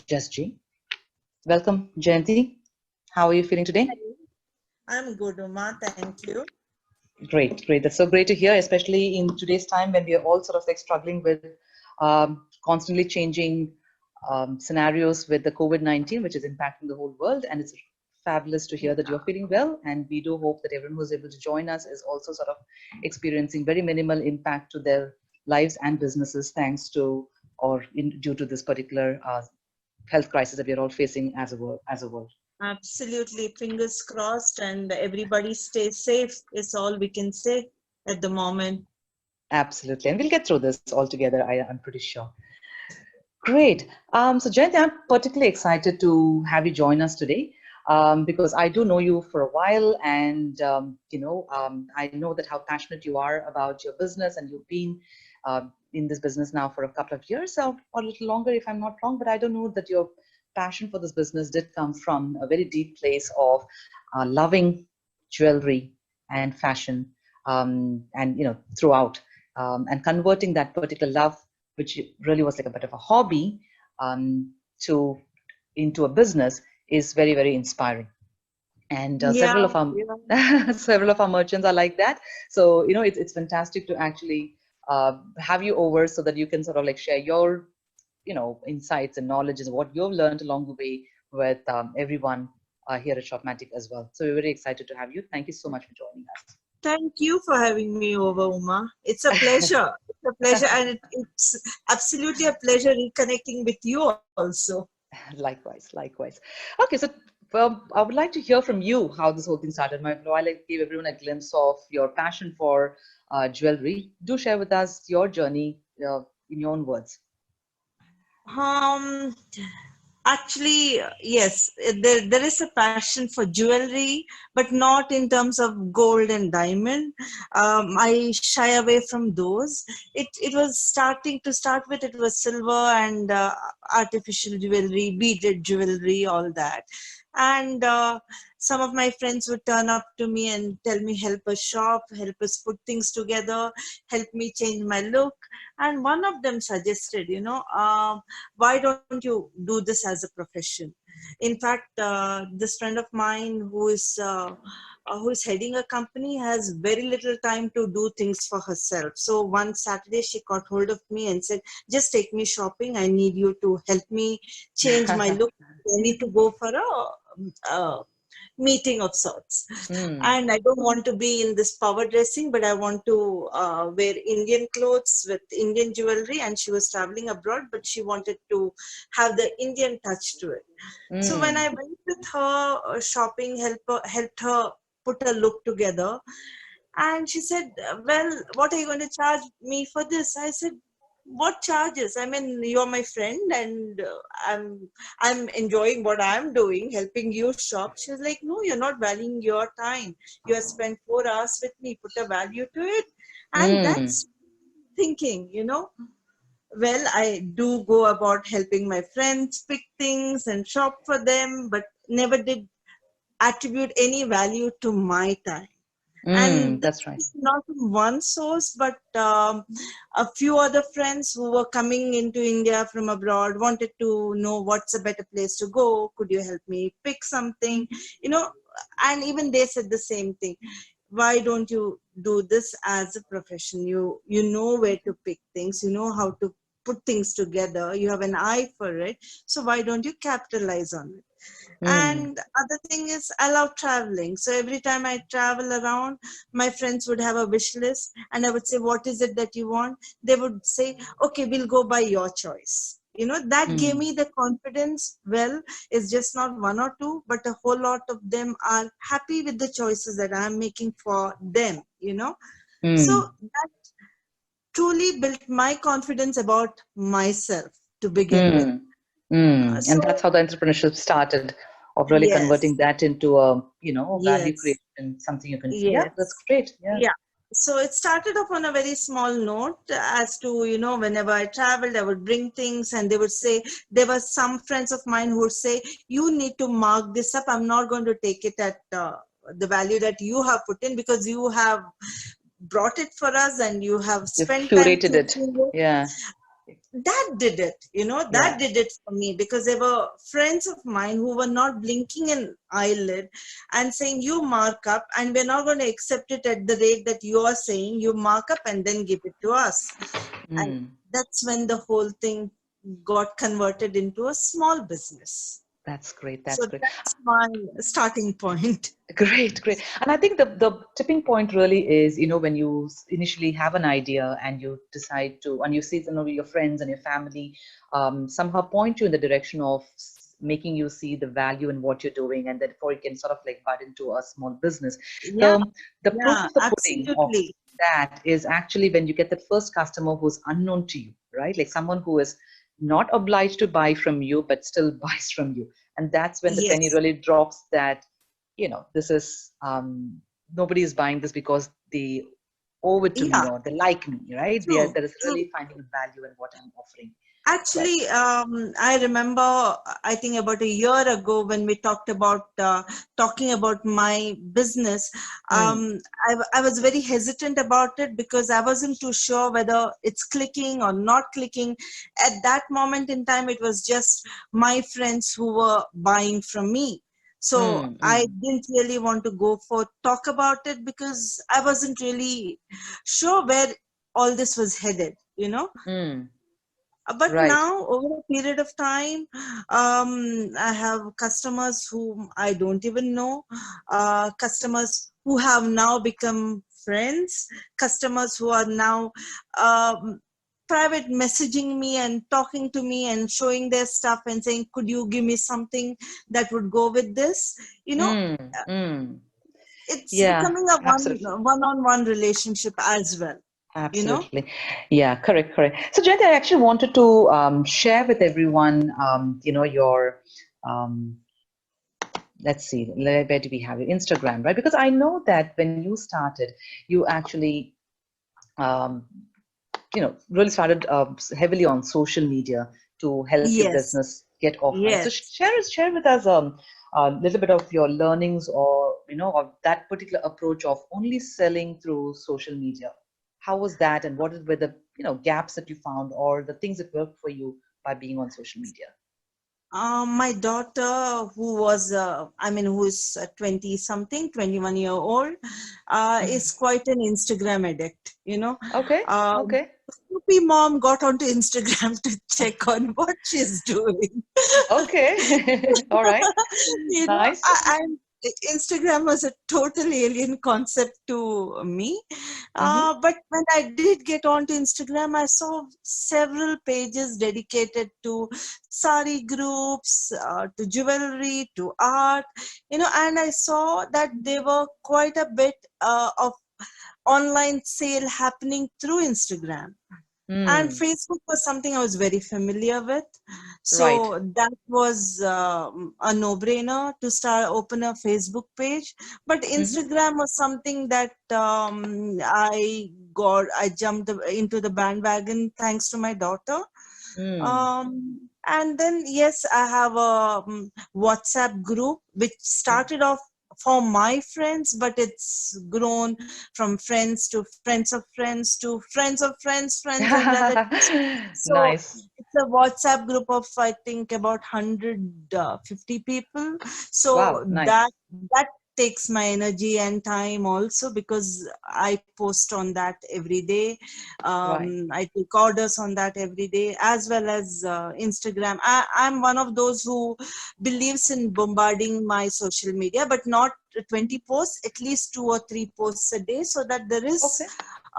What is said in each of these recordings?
Just G. Welcome, Jayanti. How are you feeling today? I'm good, Uma. Thank you. Great, great. That's so great to hear, especially in today's time when we are all sort of like struggling with constantly changing scenarios with the COVID-19, which is impacting the whole world. And it's fabulous to hear that you're feeling well. And we do hope that everyone who's able to join us is also sort of experiencing very minimal impact to their lives and businesses thanks to due to this particular health crisis that we're all facing as a world. Absolutely. Fingers crossed, and everybody stay safe is all we can say at the moment. Absolutely. And we'll get through this all together, I'm pretty sure. Great. So Jayanti, I'm particularly excited to have you join us today because I do know you for a while, and I know that how passionate you are about your business, and you've been in this business now for a couple of years or a little longer, if I'm not wrong. But I don't know that your passion for this business did come from a very deep place of loving jewelry and fashion, and throughout, and converting that particular love, which really was like a bit of a hobby, to into a business, is very, very inspiring. And several Yeah, of our yeah. several of our merchants are like that. So it's fantastic to actually have you over so that you can sort of like share your insights and knowledge and what you've learned along the way with everyone here at Shopmatic as well. So we're very excited to have you. Thank you so much for joining Thank you for having me over, Uma. It's a pleasure. It's a pleasure, and it's absolutely a pleasure reconnecting with you also. Likewise, likewise. Okay, so well, I would like to hear from you how this whole thing started. While I gave everyone a glimpse of your passion for jewelry, do share with us your journey in your own words. Um, Actually, yes, there is a passion for jewelry, but not in terms of gold and diamond. I shy away from those. It was start with, it was silver and artificial jewelry, beaded jewelry, all that. And some of my friends would turn up to me and tell me, help us shop, help us put things together, help me change my look. And one of them suggested, why don't you do this as a profession? In fact, this friend of mine who is heading a company has very little time to do things for herself. So one Saturday she got hold of me and said, just take me shopping. I need you to help me change my look. I need to go for a meeting of sorts. And I don't want to be in this power dressing, but I want to wear Indian clothes with Indian jewelry. And she was traveling abroad, but she wanted to have the Indian touch to it. So when I went with her shopping, helped her put a look together, and she said, well, what are you going to charge me for this? I said, what charges? I mean, you're my friend, and I'm enjoying what I'm doing, helping you shop. She was like, no, you're not valuing your time. You have spent 4 hours with me. Put a value to it. And that's thinking, well, I do go about helping my friends pick things and shop for them, but never did attribute any value to my time. And That's right. not one source, but a few other friends who were coming into India from abroad wanted to know what's a better place to go. Could you help me pick something? And even they said the same thing. Why don't you do this as a profession? You know where to pick things. You know how to put things together. You have an eye for it. So why don't you capitalize on it? And other thing is, I love traveling. So every time I travel around, my friends would have a wish list, and I would say, what is it that you want? They would say, okay, we'll go by your choice. That gave me the confidence. Well, it's just not one or two, but a whole lot of them are happy with the choices that I'm making for them, So that truly built my confidence about myself to begin with. And So, that's how the entrepreneurship started, of really yes, converting that into a value yes. creation, something you can. Yeah, that's Yes. great. Yeah. Yeah. So it started off on a very small note as to, whenever I traveled, I would bring things and they would say, there were some friends of mine who would say, you need to mark this up. I'm not going to take it at the value that you have put in, because you have brought it for us and you have You've spent time curated it. choosing it. Yeah. that did it, that Yeah. did it for me, because there were friends of mine who were not blinking an eyelid and saying, you mark up and we're not going to accept it at the rate that you are saying. You mark up and then give it to us. And Mm. that's when the whole thing got converted into a small business. That's great. So That's great. that's my starting point. Great, great. And I think the tipping point really is, when you initially have an idea and you decide to, and you see, your friends and your family somehow point you in the direction of making you see the value in what you're doing, and therefore you can sort of like bud into a small business. Yeah, The proof yeah, of the pudding of absolutely. that is actually when you get that first customer who's unknown to you, right? Like someone who is not obliged to buy from you, but still buys from you. And that's when the penny Yes, really drops that, this is nobody is buying this because they owe it to me yeah, or they like me, right? true, There is true. really finding a value in what I'm offering. Right. Actually, I remember, I think about a year ago when we talking about my business. Mm, I was very hesitant about it because I wasn't too sure whether it's clicking or not clicking. At that moment in time, it was just my friends who were buying from me. So mm, I mm, didn't really want to go for talk about it because I wasn't really sure where all this was headed. mm. But Right. now over a period of time, I have customers whom I don't even know, customers who have now become friends, customers who are now um, private messaging me and talking to me and showing their stuff and saying, could you give me something that would go with this? Mm, mm. It's Yeah, becoming a absolutely. one-on-one relationship as well. Absolutely. Yeah, correct, correct. So, Jayant, I actually wanted to share with everyone, your, um, let's see, where do we have it? Instagram, right? Because I know that when you started, you actually, um, really started heavily on social media to help your Yes, business get off, right? So, yes. share with us a little bit of your learnings or, of that particular approach of only selling through social media. How was that, and what were the, gaps that you found or the things that worked for you by being on social media? My daughter, who is 20 something, 21-year-old, Mhm. is quite an Instagram addict. Okay, Um, okay, Snoopy mom got onto Instagram to check on what she's doing. okay. All right. you know, Nice. I'm Instagram was a total alien concept to me. Mm-hmm. But when I did get onto Instagram, I saw several pages dedicated to sari groups, to jewelry, to art, and I saw that there were quite a bit of online sale happening through Instagram. And Mm, Facebook was something I was very familiar with. right. So that was a no-brainer to start open a Facebook page. But Mm-hmm. Instagram was something that I jumped into the bandwagon thanks to my daughter. Mm. And then, yes, I have a WhatsApp group which started off for my friends, but it's grown from friends to friends of friends to friends of friends, friends and relatives. So Nice. it's a WhatsApp group of, I think, about 150 people. So Wow, that takes my energy and time also, because I post on that every day. right. I take orders on that every day, as well as Instagram. I'm one of those who believes in bombarding my social media, but not 20 posts, at least 2 or 3 posts a day, so that Okay.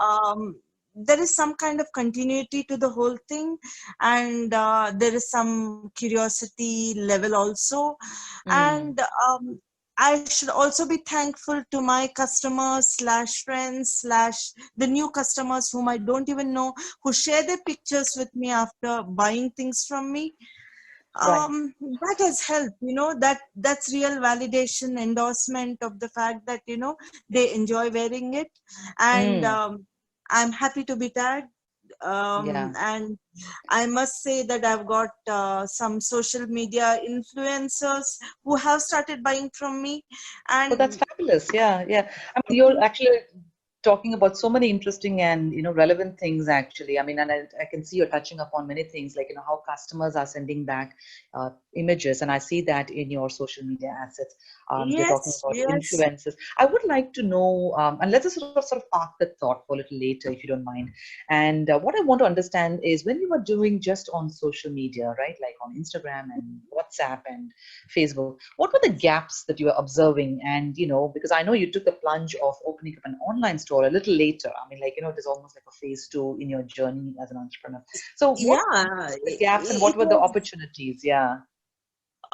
um, there is some kind of continuity to the whole thing, and there is some curiosity level also. Mm. And I should also be thankful to my customers slash friends slash the new customers whom I don't even know, who share their pictures with me after buying things from me. Right. That has helped, that's real validation, endorsement of the fact that they enjoy wearing it. And Mm. I'm happy to be tagged. Yeah. And I must say that I've got some social media influencers who have started buying from me. Oh, that's And fabulous. Yeah, yeah. I mean, you're actually talking about so many interesting and relevant things actually. I mean, and I can see you're touching upon many things like how customers are sending back images, and I see that in your social media assets. You're talking Yes, about yes. influencers. I would like to know, and let's just sort of park that thought for a little later, if you don't mind. And what I want to understand is when you were doing just on social media, right, like on Instagram and WhatsApp and Facebook, what were the gaps that you were observing? And because I know you took the plunge of opening up an online store a little later. I mean, like it is almost like a phase two in your journey as an entrepreneur. So what were Yeah, the gaps and it what were the was. opportunities? Yeah.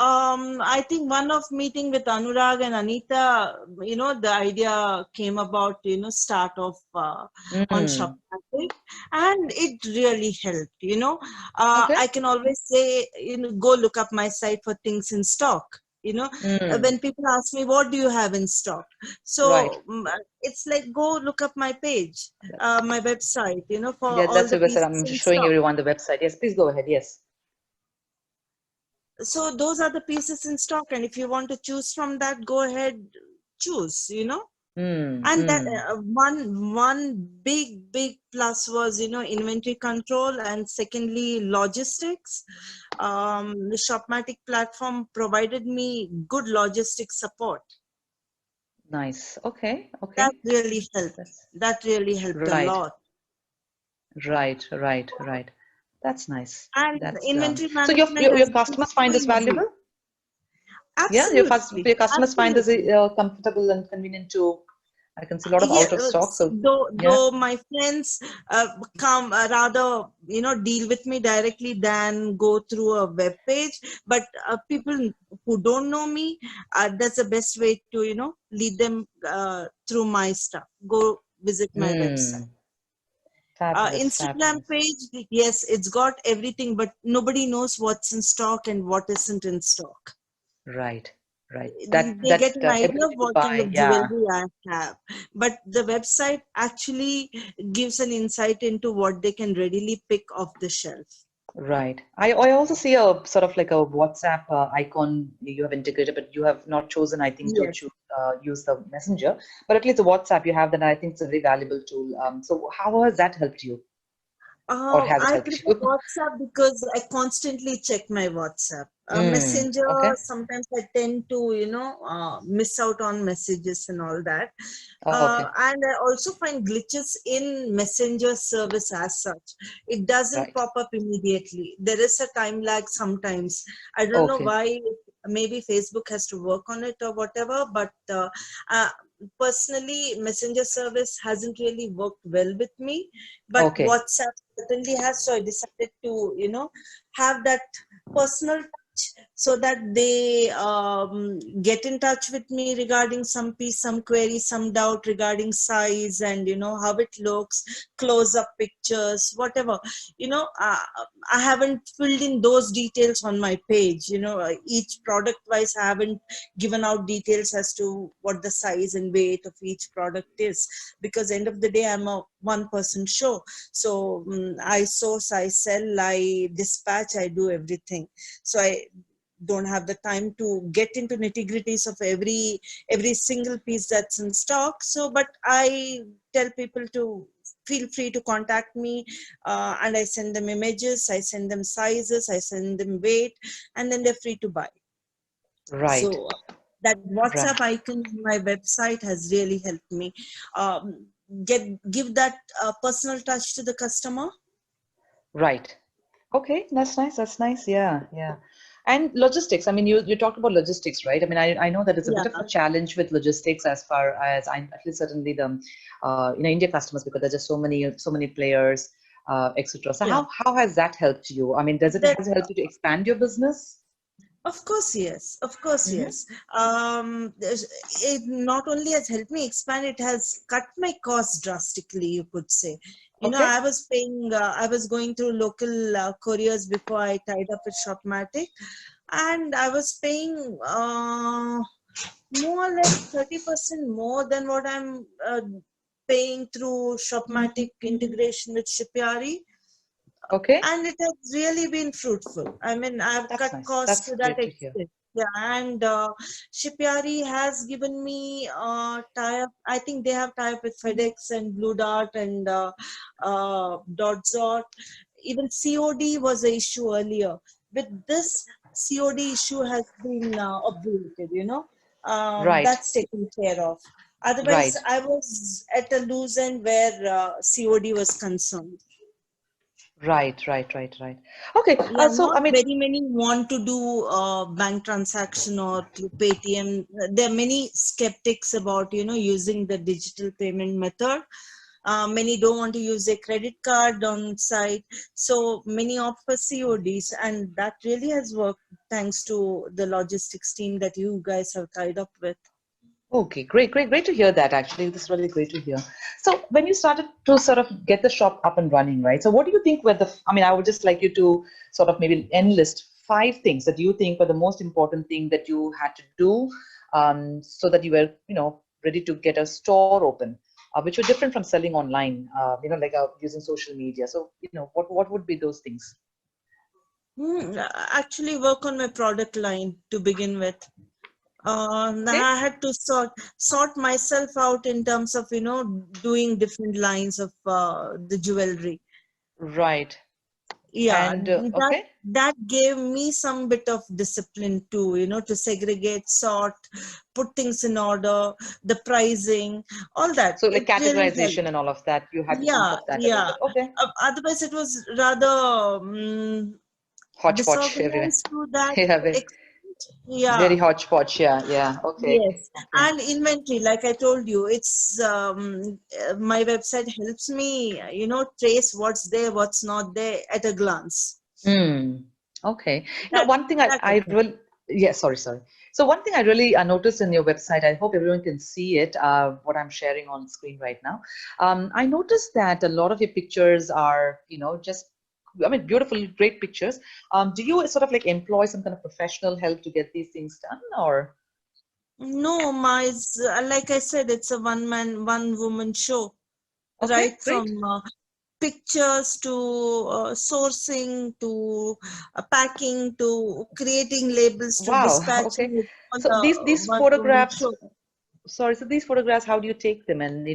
I think one of meeting with Anurag and Anita, the idea came about, start off on Mm. Shopmatic, and it really helped. Okay. I can always say, go look up my site for things in stock. Mm. When people ask me, what do you have in stock? Right. So it's like, go look up my page, my website, for Yeah, all that's the the website. pieces I'm in just showing stock. everyone the website. Yes, please go ahead. Yes. So those are the pieces in stock, and if you want to choose from that, go ahead, choose. Mm. And that Mm. one big plus was inventory control, and secondly logistics. The Shopmatic platform provided me good logistic support. Nice. Okay. That Okay. really helped. That's That really helped a right. lot. Right. Right. Right. That's nice. And That's inventory so your management your, has your been customers so find this easy. valuable? Yeah, Absolutely, your customers find this absolutely. comfortable and convenient too. I can see a lot of out of stock. Yes, So yeah. though my friends come rather deal with me directly than go through a web page, but people who don't know me, that's the best way to lead them through my stuff. Go visit my website. Mm, fabulous, Instagram fabulous. page, yes, it's got everything, but nobody knows what's in stock and what isn't in stock. Right, right. They get an idea of Ability to what kind buy. of Yeah, jewelry I have, but the website actually gives an insight into what they can readily pick off the shelf. right. I also see a sort of like a WhatsApp icon you have integrated, but you have not chosen, I think, to Yes. choose use the messenger. But at least the WhatsApp you have, then I think it's a very valuable tool. So how has that helped you, or has it I helped prefer you? WhatsApp because I constantly check my WhatsApp. Messenger, Okay. sometimes I tend to, miss out on messages and all that. Oh, okay. And I also find glitches in Messenger service as such. It doesn't Right. pop up immediately. There is a time lag sometimes. I don't know Okay. why. Maybe Facebook has to work on it or whatever, but uh, personally, Messenger service hasn't really worked well with me, but Okay. WhatsApp certainly has. So I decided to, have that personal touch so that they get in touch with me regarding some piece, some query, some doubt regarding size and, how it looks, close up pictures, whatever. I haven't filled in those details on my page. Each product wise, I haven't given out details as to what the size and weight of each product is, because end of the day, I'm a one person show. So I source, I sell, I dispatch, I do everything. So I don't have the time to get into nitty-gritties of every single piece that's in stock. So but I tell people to feel free to contact me, and I send them images, I send them sizes, I send them weight, and then they're free to buy. Right. So that Right. WhatsApp icon in my website has really helped me give that personal touch to the customer. Right. Okay, that's nice. That's nice. Yeah, yeah. And logistics. I mean, you talked about logistics, right? I mean, I know that it's a bit of Yeah, a challenge with logistics as far as I at least certainly the India customers, because there's just so many players, etc. So yeah. how has that helped you? I mean, does it That has it helped you to expand your business? Of course, yes. Of course, Mm-hmm. yes. It not only has helped me expand, it has cut my costs drastically, you could say. Okay. I was paying, I was going through local couriers before I tied up with Shopmatic, and I was paying more or less 30% more than what I'm paying through Shopmatic integration with Shipyari. Okay. And it has really been fruitful. I mean, I've That's cut nice. costs That's to that great to hear. extent. Yeah, and Shipyari has given me tie-up. I think they have tie-up with FedEx and Blue Dart and Dot Zot. Even COD was an issue earlier. With this, COD issue has been obviated, Right. that's taken care of. Otherwise, Right. I was at a loose end where COD was concerned. Right. Right. Right. Right. Okay. Yeah, So not I mean, very many want to do bank transaction or through Paytm. There are many skeptics about, using the digital payment method. Many don't want to use a credit card on site. So many opt for CODs, and that really has worked thanks to the logistics team that you guys have tied up with. okay, great, great, great to hear that actually. This is really great to hear. So when you started to sort of get the shop up and running, right? So what do you think were the, I mean, I would just like you to sort of maybe enlist 5 things that you think were the most important thing that you had to do so that you were, ready to get a store open, which were different from selling online, like using social media. So, what would be those things? Actually, work on my product line to begin with. Okay. I had to sort myself out in terms of doing different lines of the jewelry. Right. Yeah, And that okay. that gave me some bit of discipline too, to segregate, sort, put things in order, the pricing, all that. So like It really categorization helped. and all of that, you had to think Yeah, of that a little yeah. bit. Okay. Otherwise, it was rather Hodgepodge everywhere. disorganized to that Yeah, extent. Yeah. very hodgepodge. Yeah, yeah. Okay, Yes, okay. and inventory, like I told you, it's my website helps me, trace what's there, what's not there at a glance. Hmm. Okay. That One thing that I okay. really, yeah, sorry. So one thing I really noticed in your website, I hope everyone can see it, what I'm sharing on screen right now. I noticed that a lot of your pictures are, just, I mean, beautiful, great pictures. Do you sort of like employ some kind of professional help to get these things done, or? No, like I said, it's a one woman show, Okay, right great. from pictures to sourcing to packing to creating labels to Wow. Okay. dispatching. It's all So a these one woman photographs, show. sorry, so these photographs, how do you take them? And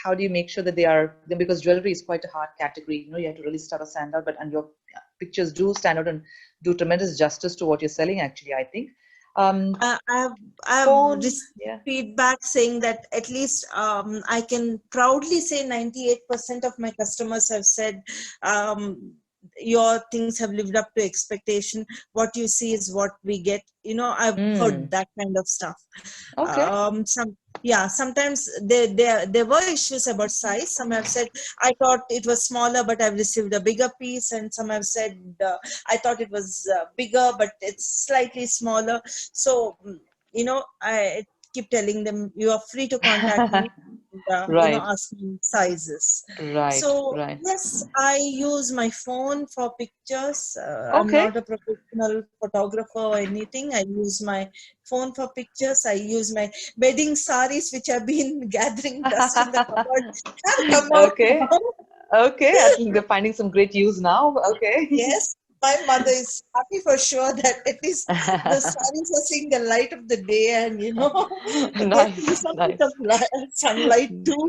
how do you make sure that they are, because jewelry is quite a hard category, you have to really start to stand out, but and your pictures do stand out and do tremendous justice to what you're selling, actually, I think. Um, I have phone, received yeah. feedback saying that at least I can proudly say 98% of my customers have said your things have lived up to expectation. What you see is what we get. I've heard Mm, that kind of stuff. okay. Sometimes there were issues about size. Some have said I thought it was smaller, but I've received a bigger piece, and some have said I thought it was bigger, but it's slightly smaller. So I keep telling them you are free to contact me and Right, ask me sizes. right, So right. yes, I use my phone for pictures. I'm Okay. not a professional photographer or anything. I use my phone for pictures. I use my wedding saris, which have been gathering dust in the cupboard, have come out Okay, now. okay. I think they're finding some great use now. Okay. Yes, my mother is happy for sure that at least the saris are seeing the light of the day and getting Nice, some bit of nice. sunlight too.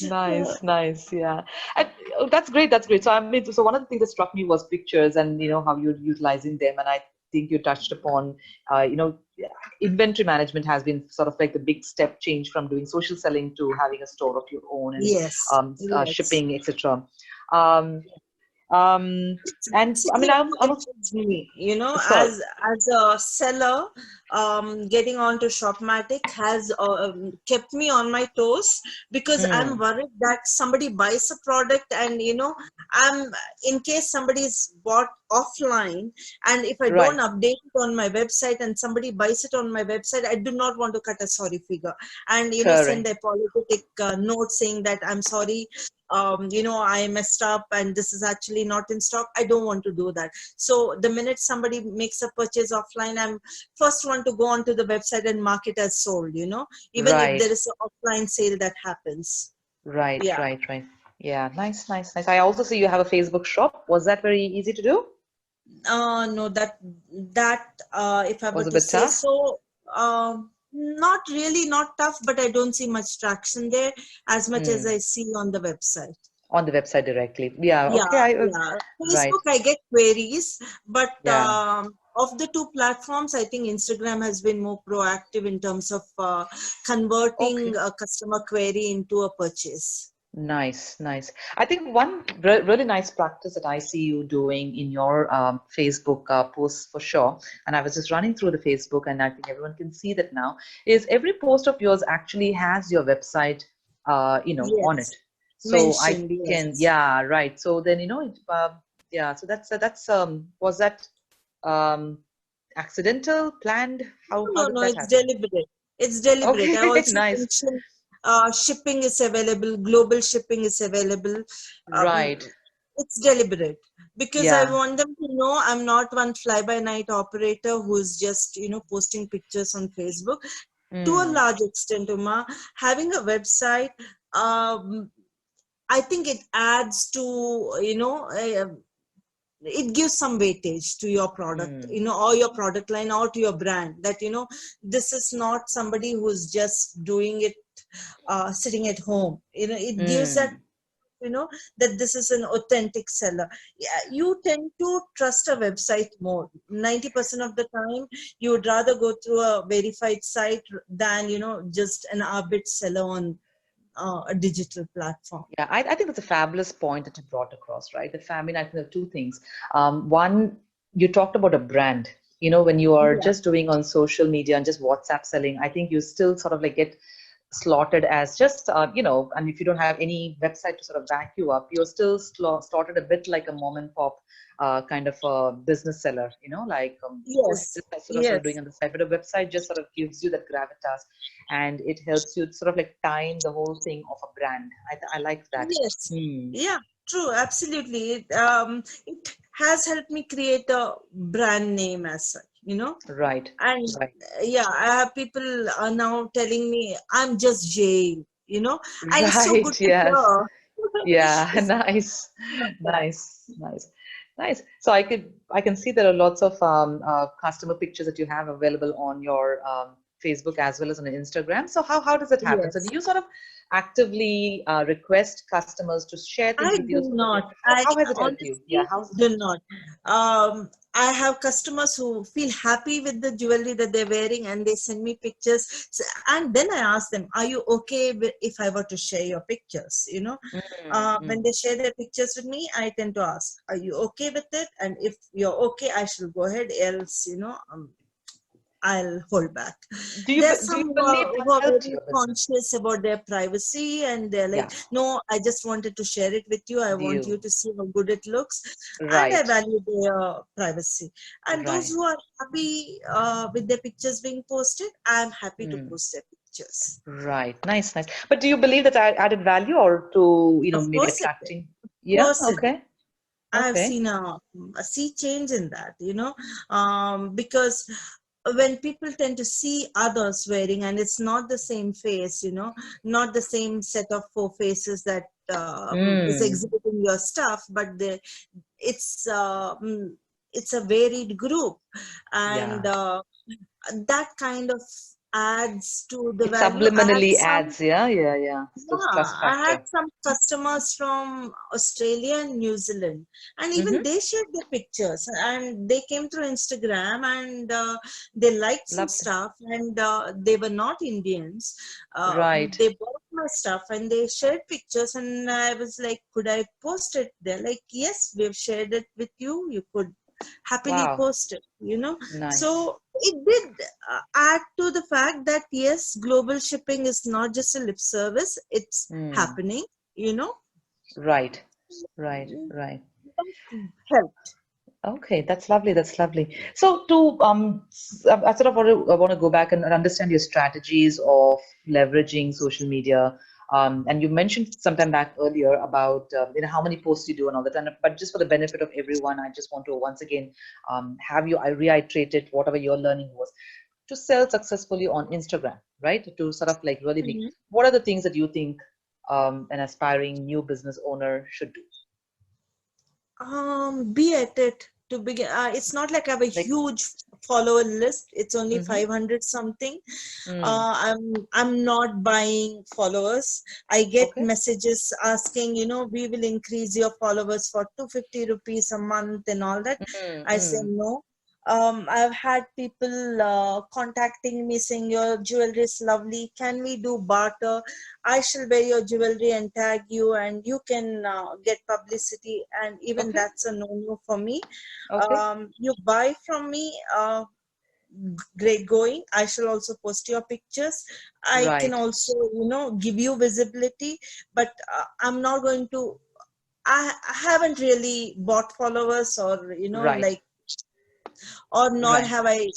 Nice, nice, yeah. And that's great, that's great. So I mean, so one of the things that struck me was pictures and how you're utilizing them. And I think you touched upon, yeah, inventory management has been sort of like the big step change from doing social selling to having a store of your own and Yes, yes. shipping, etc. Um, um, and I Basically mean, I'm encourages me, sorry. as a seller, getting onto Shopmatic has kept me on my toes because I'm Mm, worried that somebody buys a product and I'm in case somebody's bought offline and if I don't right, update it on my website and somebody buys it on my website, I do not want to cut a sorry figure and send correct. a apologetic note saying that I'm sorry, I messed up and this is actually not in stock. I don't want to do that. So the minute somebody makes a purchase offline, I'm first one to go onto the website and mark it as sold, even if there Right, is an offline sale that happens. right, Yeah. right, right. Yeah, nice, nice, nice. I also see you have a Facebook shop. Was that very easy to do? No, that if I were Was a to bit say tough? so, not really, not tough, but I don't see much traction there as much as Hmm. I see on the website. On the website directly. Yeah, Yeah, okay. yeah. Right. Facebook, I get queries, but Yeah. of the two platforms, I think Instagram has been more proactive in terms of converting Okay. a customer query into a purchase. Nice, nice. I think one really nice practice that I see you doing in your Facebook posts for sure, and I was just running through the Facebook, and I think everyone can see that now, is every post of yours actually has your website, on it. Yes, So I mentioned, can, yes. yeah, right. So then, yeah. So was that um, accidental, planned? How No, did no, that it's happen? deliberate. It's deliberate. I Okay, also nice. mentioned shipping is available, global shipping is available. Right. It's deliberate because I Yeah. want them to know I'm not one fly-by-night operator who's just, posting pictures on Facebook. To a Mm, large extent, Uma, having a website, um, I think it adds to, it gives some weightage to your product, mm, or your product line or to your brand, that this is not somebody who's just doing it sitting at home. It gives that, mm. that this is an authentic seller. Yeah, you tend to trust a website more 90% of the time. You would rather go through a verified site than just an arbit seller on a digital platform. Yeah, I think that's a fabulous point that you brought across, right? The family, I think there are two things. One, you talked about a brand. When you are Yeah. just doing on social media and just WhatsApp selling, I think you still sort of like get slotted as just, and if you don't have any website to sort of back you up, you're still slotted a bit like a mom and pop kind of a business seller, like who's Yes, just sort of doing yes. on the side. But a website just sort of gives you that gravitas, and it helps you sort of like time the whole thing of a brand. I like that. Yes, Hmm. yeah, true, absolutely. It has helped me create a brand name as such. Right, And right, yeah, I have people are now telling me I'm just Jane. And it's so good right. to Yes. hear. Yeah. It's Nice, not that. nice, nice, nice. So I can see there are lots of customer pictures that you have available on your Facebook as well as on Instagram. So how does it happen? So do Yes. you sort of actively request customers to share things I with you do so that not. how, I how has it helped you? Yeah, honestly how's do not. I have customers who feel happy with the jewelry that they're wearing and they send me pictures. And then I ask them, are you okay if I were to share your pictures? mm, When mm. they share their pictures with me, I tend to ask, are you okay with it? And if you're okay, I shall go ahead. Else, I'll hold back. There's Do you some believe who that are helped very your business? conscious about their privacy and they're like, Yeah, no, I just wanted to share it with you. I with want you you. to see how good it looks. And I Right, value their privacy. And those right. who are happy with their pictures being posted, I'm happy to Mm. post their pictures. Right. Nice, nice. But do you believe that added value or to, Of maybe course it did. attracting? Of Yeah, course it did. okay. I have Okay. seen a sea change in that, because when people tend to see others wearing, and it's not the same face, not the same set of four faces that is Mm, exhibiting your stuff, but it's it's a varied group, and yeah. that kind of adds to the It value. I had subliminally some adds, yeah, yeah, yeah. So it's yeah, trust I had factor. some customers from Australia and New Zealand, and even Mm-hmm. they shared their pictures, and they came through Instagram, and they liked some Lovely. stuff, and they were not Indians. Right. They bought my stuff, and they shared pictures, and I was like, "Could I post it?" They're like, "Yes, we've shared it with you. You could happily Wow. post it. Nice. So it did add to the fact that yes, global shipping is not just a lip service, it's Mm. happening, you know. Right. Right. Right. That helped. Okay, that's lovely. That's lovely. So to I sort of want to go back and understand your strategies of leveraging social media. And you mentioned sometime back earlier about how many posts you do and all that. And but just for the benefit of everyone, I just want to once again have you I reiterated whatever your learning was to sell successfully on Instagram, right? To sort of like really make Mhm. what are the things that you think an aspiring new business owner should do? Be at it to begin. It's not like I have a Like, huge follower list. It's only mm-hmm, 500 something. mm, I'm not buying followers. I get okay. messages asking, we will increase your followers for 250 rupees a month and all that. Mm, I say mm, no. I've had people contacting me saying your jewelry is lovely. Can we do barter? I shall wear your jewelry and tag you, and you can get publicity. And even okay, that's a no-no for me. okay, You buy from me. Great going. I shall also post your pictures. I can right, also give you visibility, but I'm not going to. I haven't really bought followers, or right, like, or nor right. have I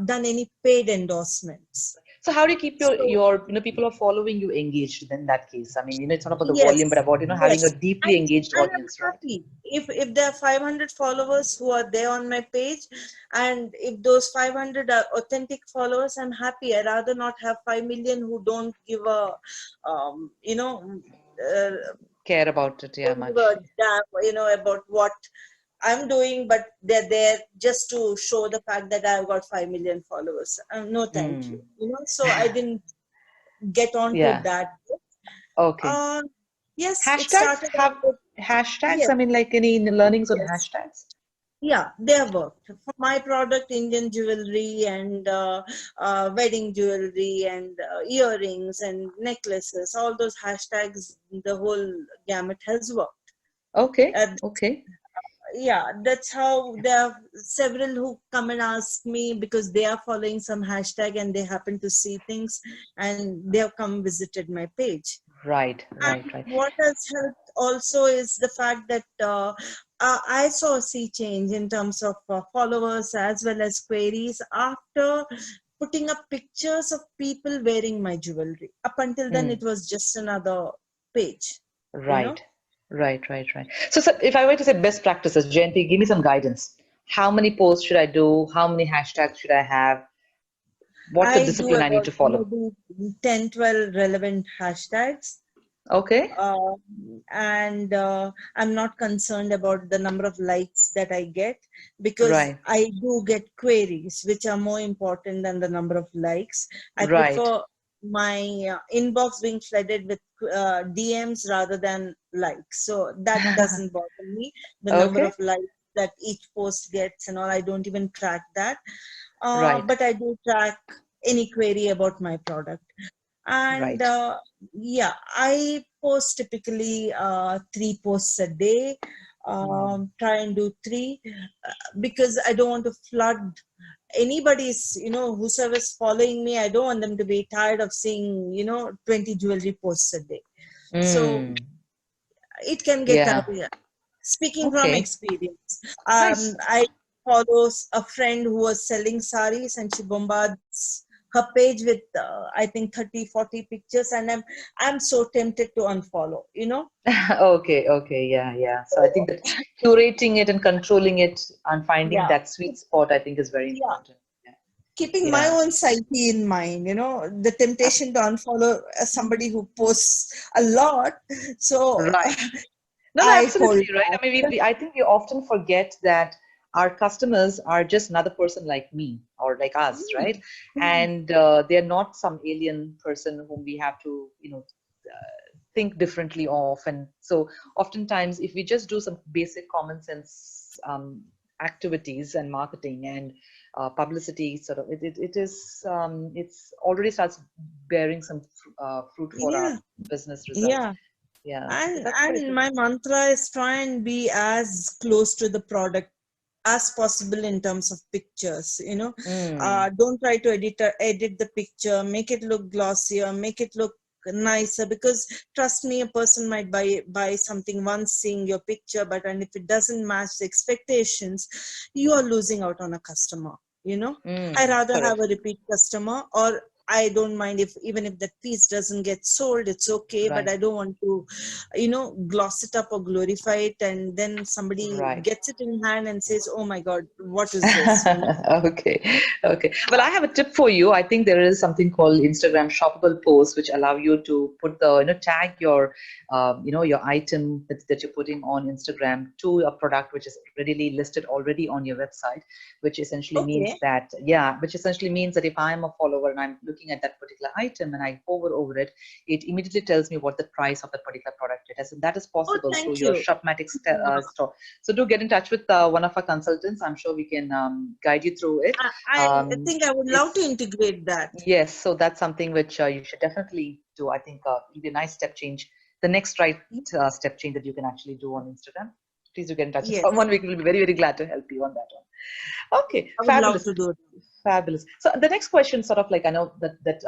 done any paid endorsements. So how do you keep So your people who are following you engaged in that case? I mean, it's not about the volume, but yes, about having a yes, deeply and engaged and I'm audience, right? happy if there are 500 followers who are there on my page, and if those 500 are authentic followers, I'm happy. I rather not have 5 million who don't give a um, you know uh, Care about it, yeah, don't give a much. damn about what I'm doing, but they're there just to show the fact that I've got 5 million followers. No, thank you. Mm. So I didn't get onto Yeah. that. Okay. Uh, yes, it Hashtags started out have with, hashtags. yes, I mean, like any learnings on yes. hashtags? Yeah, they have worked. For my product, Indian jewelry and wedding jewelry and earrings and necklaces, all those hashtags, the whole gamut has worked. Okay. Uh, Okay. yeah, that's how there are several who come and ask me because they are following some hashtag and they happen to see things, and they have come visited my page. Right. Right. And Right. what has helped also is the fact that I saw a sea change in terms of followers as well as queries after putting up pictures of people wearing my jewelry. Up until then, Hmm. it was just another page, you know. Right. Right. Right. Right. So if I were to say best practices, Jayanti, give me some guidance. How many posts should I do? How many hashtags should I have? What's the I do discipline I need about to follow? maybe 10, 12 relevant hashtags. Okay. uh, and I'm not concerned about the number of likes that I get, because Right. I do get queries which are more important than the number of likes. I Right. prefer my inbox being flooded with DMs rather than likes, so that doesn't bother me. The number of Okay. likes that each post gets and all, I don't even track that. Right. But I do track any query about my product. And Right. yeah, I post typically 3 posts a day. Hmm. Try and do three, because I don't want to flood anybody's, whosoever's following me. I don't want them to be tired of seeing 20 jewelry posts a day. So Mm. it can get Yeah. tiring. Speaking from Okay. experience, Nice. I follow a friend who was selling saris, and she bombards her page with I think 30, 40 pictures, and I'm so tempted to unfollow. Okay, okay, yeah, yeah. So I think that curating it and controlling it and finding Yeah, that sweet spot, I think, is very yeah. important. Yeah, Keeping my yeah, own psyche in mind, the temptation to unfollow somebody who posts a lot. So right. No, no, I hold absolutely right. I mean, back. I think we often forget that our customers are just another person like me or like us, right? Mm. And they're not some alien person whom we have to, think differently of. And so, oftentimes, if we just do some basic common sense activities and marketing and publicity, sort of, it is it's already starts bearing some fruit for our Yeah, business results. yeah. Yeah, so And that's quite and good. my mantra is try and be as close to the product as possible in terms of pictures. Mm, Don't try to edit the picture, make it look glossier, make it look nicer, because trust me, a person might buy something once seeing your picture, but and if it doesn't match the expectations, you are losing out on a customer. I rather have correct. a repeat customer, or I don't mind if even if that piece doesn't get sold, it's okay. But I Right. don't want to, gloss it up or glorify it, and then somebody Right. gets it in hand and says, "Oh my God, what is this?" You know? Okay. Okay. Well, I have a tip for you. I think there is something called Instagram shoppable posts, which allow you to put tag your, your item that you're putting on Instagram to a product which is readily listed already on your website, which essentially means Okay. that, yeah, which essentially means that if I'm a follower and I'm looking at that particular item and I hover over it, it immediately tells me what the price of that particular product is. And that is Oh, possible through thank your you. Shopmatic store. So do get in touch with one of our consultants. I'm sure we can guide you through it. I think I would love to It's integrate that. Yes, so that's something which you should definitely do. I think it'll be a nice step change, the next right step change that you can actually do on Instagram. Please do get in touch with Yes, someone. We will be very, very glad to help you on that one. Okay, I would love fabulous, to do it. fabulous. So the next question, sort of like I know that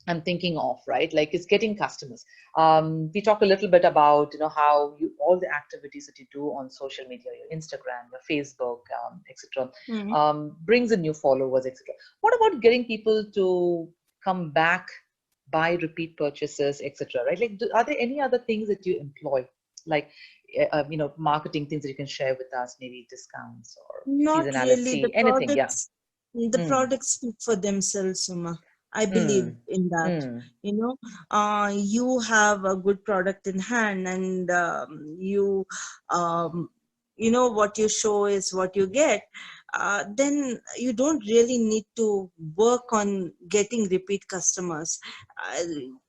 I'm thinking of, right? Like is getting customers. We talk a little bit about, how all the activities that you do on social media, your Instagram, your Facebook, etc., Hmm. brings in new followers, etc. What about getting people to come back, buy repeat purchases, etc., right? Like, are there any other things that you employ, like, marketing things that you can share with us, maybe discounts or Not really. seasonality, anything? Yeah. The Mm, products speak for themselves, Suma. I believe mm, in that. mm, You know, you have a good product in hand, and um, what you show is what you get. Then you don't really need to work on getting repeat customers. Uh,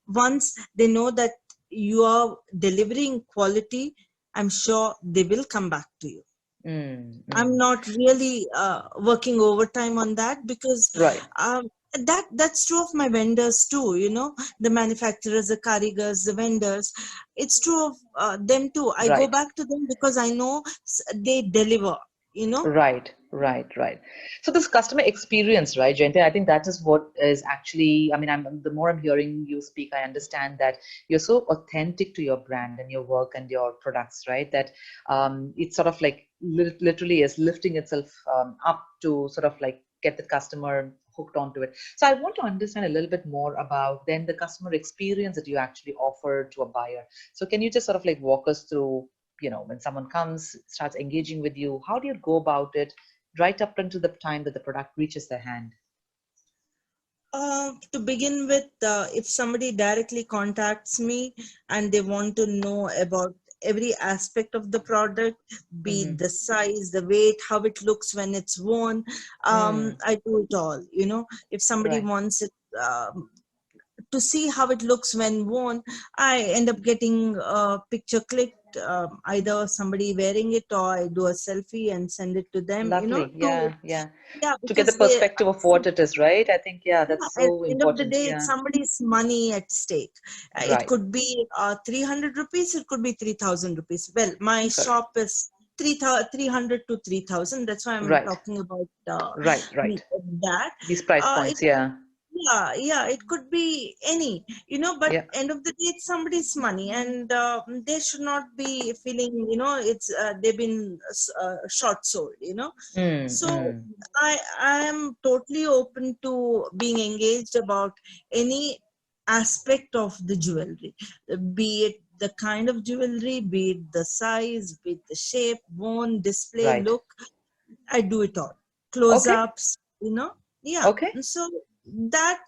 Once they know that you are delivering quality, I'm sure they will come back to you. mm, I'm mm. not really working overtime on that, because Right. that's true of my vendors too. The manufacturers, the karigars, the vendors. It's true of them too. I go Right. back to them because I know they deliver. You know. Right, right, right. So this customer experience, right, Jayante, I think that is what is actually, I mean, the more I'm hearing you speak, I understand that you're so authentic to your brand and your work and your products, right? That it's sort of like literally is lifting itself up to sort of like get the customer hooked onto it. So I want to understand a little bit more about then the customer experience that you actually offer to a buyer. So can you just sort of like walk us through, when someone comes, starts engaging with you, how do you go about it right up until the time that the product reaches their hand? To begin with, if somebody directly contacts me and they want to know about every aspect of the product, be it Mm-hmm. the size, the weight, how it looks when it's worn, Mm, I do it all. If somebody right. wants it to see how it looks when worn, I end up getting a picture clicked, either somebody wearing it, or I do a selfie and send it to them, Lovely. to, Yeah, yeah. yeah, To get the because they, perspective of what it is, right? I think, yeah, yeah, that's at so the end of the important. day, it's Yeah. somebody's money at stake. It Right. could be 300 rupees, it could be 3,000 rupees. Well, my Correct. shop is 300 to 3,000. That's why I'm Right. talking about Right. Right. that. These price It points. Yeah. Yeah, it could be any, but Yeah. end of the day, it's somebody's money, and they should not be feeling, it's they've been short sold, Mm, so mm. I am totally open to being engaged about any aspect of the jewelry, be it the kind of jewelry, be it the size, be it the shape, bone, display, Right. look. I do it all. Okay. Close-ups, yeah. Okay. And so that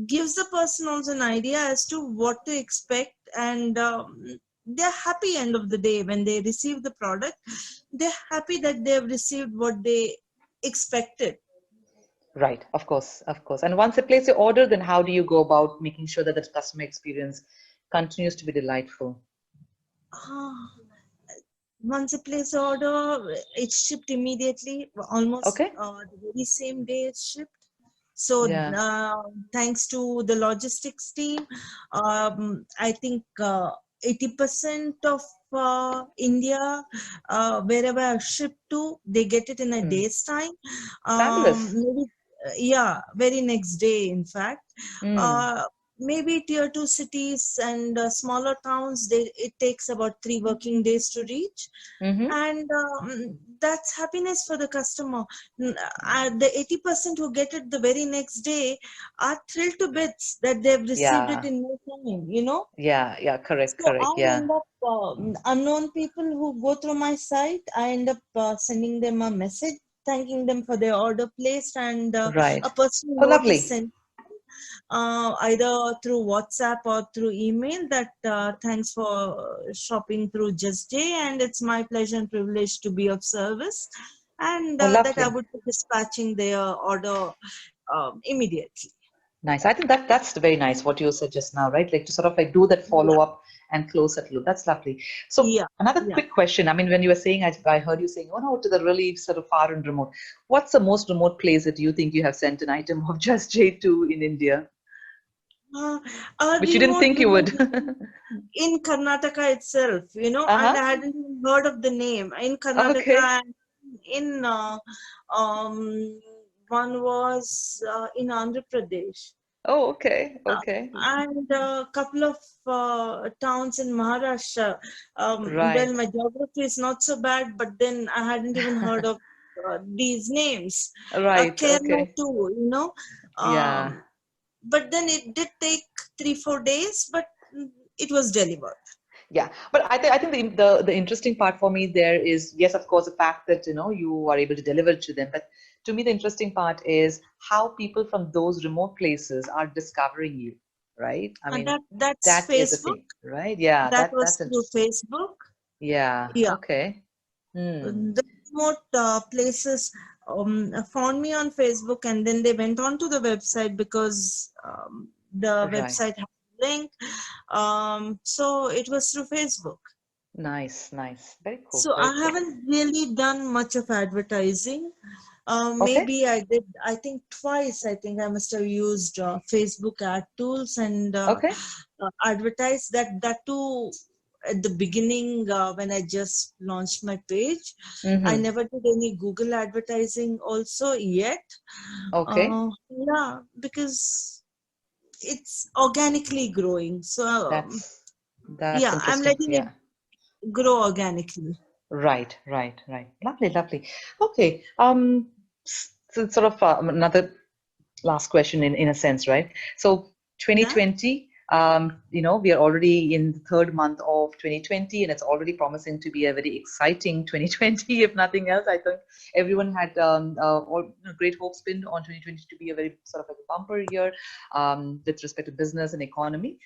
gives the person also an idea as to what to expect, and they're happy end of the day when they receive the product. They're happy that they've received what they expected. Right. Of course. Of course. And once they place your order, then how do you go about making sure that the customer experience continues to be delightful? Ah, Once a place order, it's shipped immediately, almost Okay. the very same day it's shipped. So Yeah. thanks to the logistics team, I think 80% of India, wherever I've shipped to, they get it in a Mm. day's time. Fabulous. Maybe, yeah, very next day, in fact. Mm. Uh, maybe tier 2 cities and smaller towns, it takes about 3 working days to reach. Mm-hmm. And that's happiness for the customer. The 80% who get it the very next day are thrilled to bits that they've received it Yeah. in no time. Yeah. Yeah. Correct. So Correct. I Yeah. end up, unknown people who go through my site, I end up sending them a message, thanking them for their order placed, and a Right. personal Oh, note is lovely. sent either through WhatsApp or through email that thanks for shopping through Just J, and it's my pleasure and privilege to be of service, and Oh, that I lovely. would be dispatching their order immediately. Nice. I think that's very nice what you said just now, right? Like to sort of like do that Yeah, follow up and close that loop. That's lovely. So yeah, another yeah. quick question. I mean, when you were saying, I heard you saying, oh no, to the really sort of far and remote. What's the most remote place that you think you have sent an item of Just J to in India, Uh, a which you didn't remote think you would? village in Karnataka itself, and Uh-huh. I hadn't even heard of the name. In Okay. Karnataka, and in um, one was in Andhra Pradesh, Oh, okay. uh, Okay. and a couple of towns in Maharashtra. Well, Right. my geography is not so bad, but then I hadn't even heard of these names. Right. Kerala Okay. too, Yeah. Um, but then it did take 3-4 days, but it was delivered. Yeah, but I think the interesting part for me there is, yes, of course, the fact that you are able to deliver to them. But to me, the interesting part is how people from those remote places are discovering you, right? I And mean, that's that is the Facebook. thing, right? Yeah, That was that's through interesting. Facebook. Yeah. Yeah, Okay. Hmm. the remote places found me on Facebook, and then they went on to the website because the Right. website had a link. So it was through Facebook. Nice. Nice. Very cool. So Very I cool. haven't really done much of advertising. Okay. Maybe I did, I think twice, I think I must have used Facebook ad tools and Okay. advertised that too at the beginning when I just launched my page. I Mm-hmm. never did any Google advertising also yet. Okay. Yeah, because it's organically growing. So That's yeah, I'm interesting. letting it Yeah. grow organically. Right, right, right. Lovely, lovely. Okay. So sort of another last question in a sense, right? So Yeah. 2020, we are already in the third month of 2020, and it's already promising to be a very exciting 2020, if nothing else. I think everyone had great hopes pinned on 2020 to be a very sort of like a bumper year with respect to business and economy.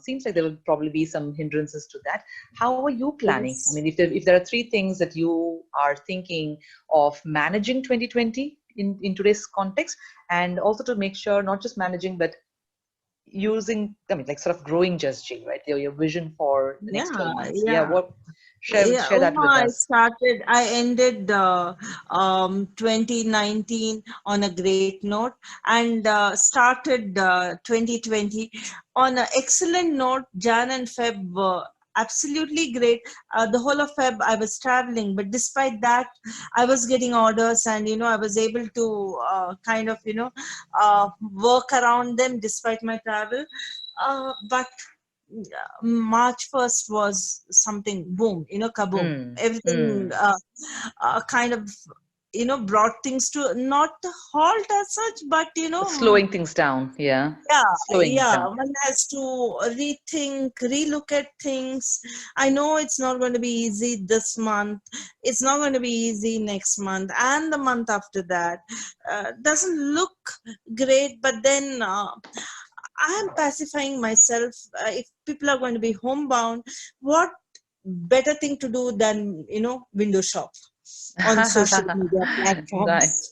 Seems like there will probably be some hindrances to that. How are you planning? I Yes. mean, if there are three things that you are thinking of managing 2020 in today's context, and also to make sure not just managing but using, I mean, like sort of growing Just J, right? Your vision for the next Yeah, 12 months. Yeah, yeah. what Yeah, share that with us. I ended 2019 on a great note, and started 2020 on an excellent note. Jan and Feb were absolutely great. The whole of Feb I was traveling, but despite that, I was getting orders, and I was able to kind of work around them despite my travel. But March 1st was something boom, kaboom. Mm, Everything mm. kind of, brought things to not a halt as such, but, Slowing things down. Yeah, yeah, slowing it yeah. down. One has to rethink, relook at things. I know it's not going to be easy this month. It's not going to be easy next month and the month after that. Doesn't look great, but then I am pacifying myself. If people are going to be homebound, what better thing to do than window shop on social media Nice. platforms?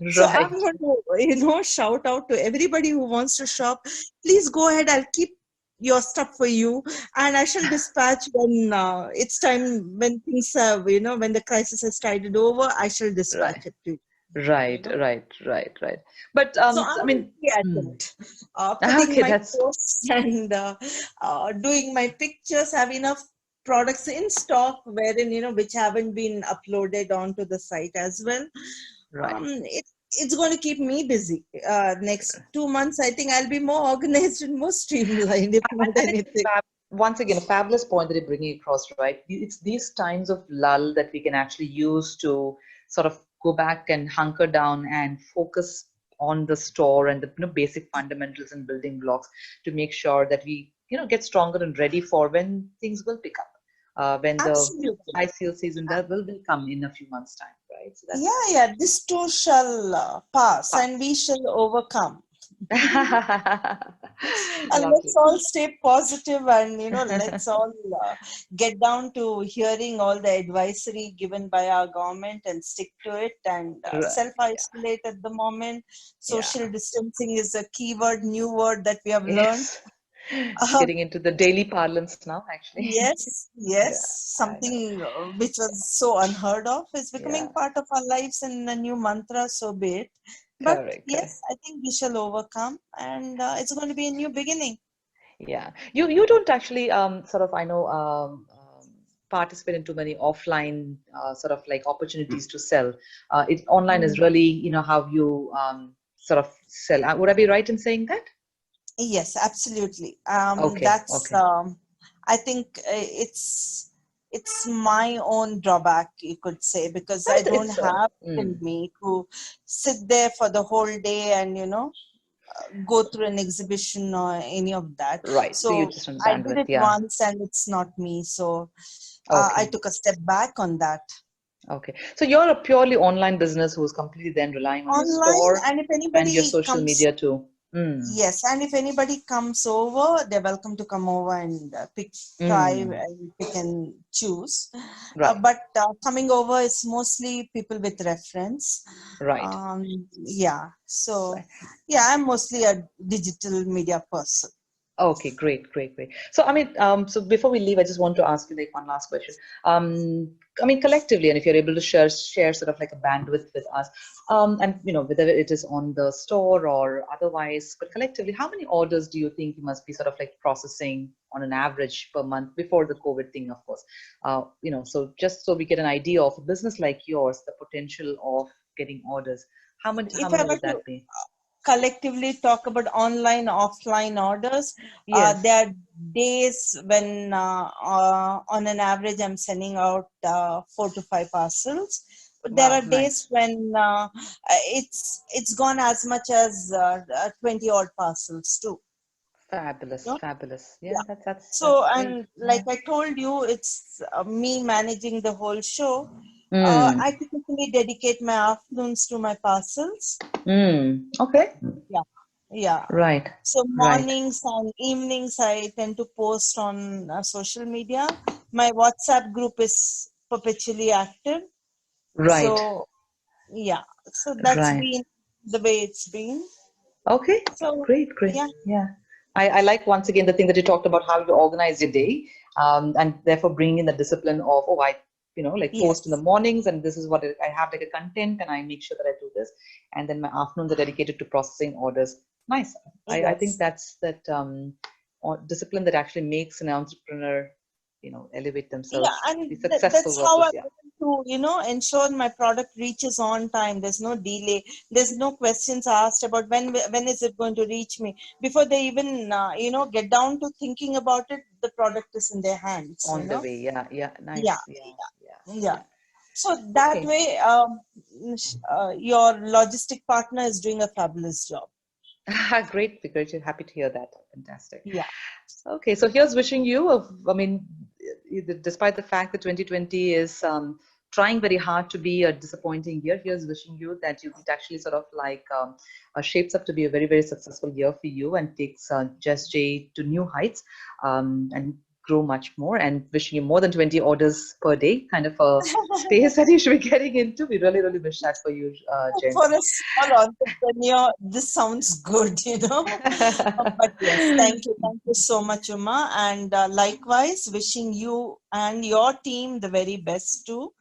So I'm Right. going to shout out to everybody who wants to shop. Please go ahead. I'll keep your stuff for you, and I shall dispatch when it's time, when things have when the crisis has tided over. I shall dispatch Right. it to you. Right. Right. Right. Right. But So I I'm mean, really at hmm. it. Putting Okay, my that's posts and doing my pictures, have enough products in stock wherein which haven't been uploaded onto the site as well. right. It's it's going to keep me busy. Next 2 months, I think I'll be more organized and more streamlined, if not And it's anything. once again a fabulous point that you're bringing across, right? It's these times of lull that we can actually use to sort of go back and hunker down and focus on the store and the basic fundamentals and building blocks to make sure that we get stronger and ready for when things will pick up. When the Absolutely. high sale season that will come in a few months' time, right? So that's Yeah. This too shall pass, and we shall overcome. And let's lovely. all stay positive, and let's all get down to hearing all the advisory given by our government and stick to it, and Right. self-isolate at the moment. Yeah. Social distancing is a keyword, new word that we have learned. Yes. It's getting into the daily parlance now, actually. Yes, Yeah, I know. something which was so unheard of is Yeah, becoming part of our lives and a new mantra, so be it. But correct, correct. yes, I think we shall overcome, and it's going to be a new beginning. Yeah, you don't actually sort of I know participate in too many offline sort of like opportunities to sell. It online is Mm. really how you sort of sell. Would I be right in saying that? Yes, absolutely. Okay, That's okay. I think it's my own drawback, you could say, because I don't It's have it in mm, me to sit there for the whole day and go through an exhibition or any of that. right. So you So just on I did bandwidth, it yeah. once and it's not me. So I Okay. took a step back on that. Okay. So you're a purely online business who's completely then relying on your Online, store and if and your anybody social comes, media too. Mm. yes, and if anybody comes over, they're welcome to come over and try Mm. and pick and choose. Right. But coming over is mostly people with reference. Right. Um, yeah, so Right. yeah, I'm mostly a digital media person. Okay, great, great, great. So, I mean, so before we leave, I just want to ask you like one last question. I mean, collectively, and if you're able to share sort of like a bandwidth with us, and whether it is on the store or otherwise, but collectively, how many orders do you think you must be sort of like processing on an average per month before the COVID thing, of course? So just so we get an idea of a business like yours, the potential of getting orders, how If I many were would to that be? collectively talk about online offline orders, Yes. there are days when on an average I'm sending out 4 to 5 parcels, but there Wow, are days nice. when it's gone as much as 20 odd parcels too. Fabulous, No? fabulous. Yeah, Yeah. that's So, great. and like Yeah. I told you, it's me managing the whole show. Mm. I typically dedicate my afternoons to my parcels. Mm. Okay. Yeah. Yeah. Right. So Right. mornings and evenings, I tend to post on social media. My WhatsApp group is perpetually active. Right. So yeah, so that's Right. been the way it's been. Okay. So Great. Great. yeah, Yeah. I like once again the thing that you talked about how you organize your day, and therefore bring in the discipline of like post in the yes, mornings, and this is what I have like a content, and I make sure that I do this, and then my afternoons are dedicated to processing orders. Nice. I think yes. that's that discipline that actually makes an entrepreneur, elevate Yeah, themselves, and be successful that's how versus I'm yeah. able to, ensure my product reaches on time. There's no delay. There's no questions asked about when is it going to reach me. Before they even, get down to thinking about it, the product is in their hands. On the way. Yeah. Yeah. Yeah, Nice. Yeah. Yeah. yeah. Yeah. So that Okay. way, your logistic partner is doing a fabulous job. Great, great. Happy to hear that. Fantastic. Yeah. Okay, so here's wishing you, I mean, despite the fact that 2020 is trying very hard to be a disappointing year, here's wishing you that it actually sort of like shapes up to be a very, very successful year for you and takes Just J to new heights and grow much more. And wishing you more than 20 orders per day, kind of a space that you should be getting into. We really, really wish that for you, For Jayanti. a small entrepreneur, this sounds good. But yes, thank you. Thank you so much, Uma. And likewise, wishing you and your team the very best too.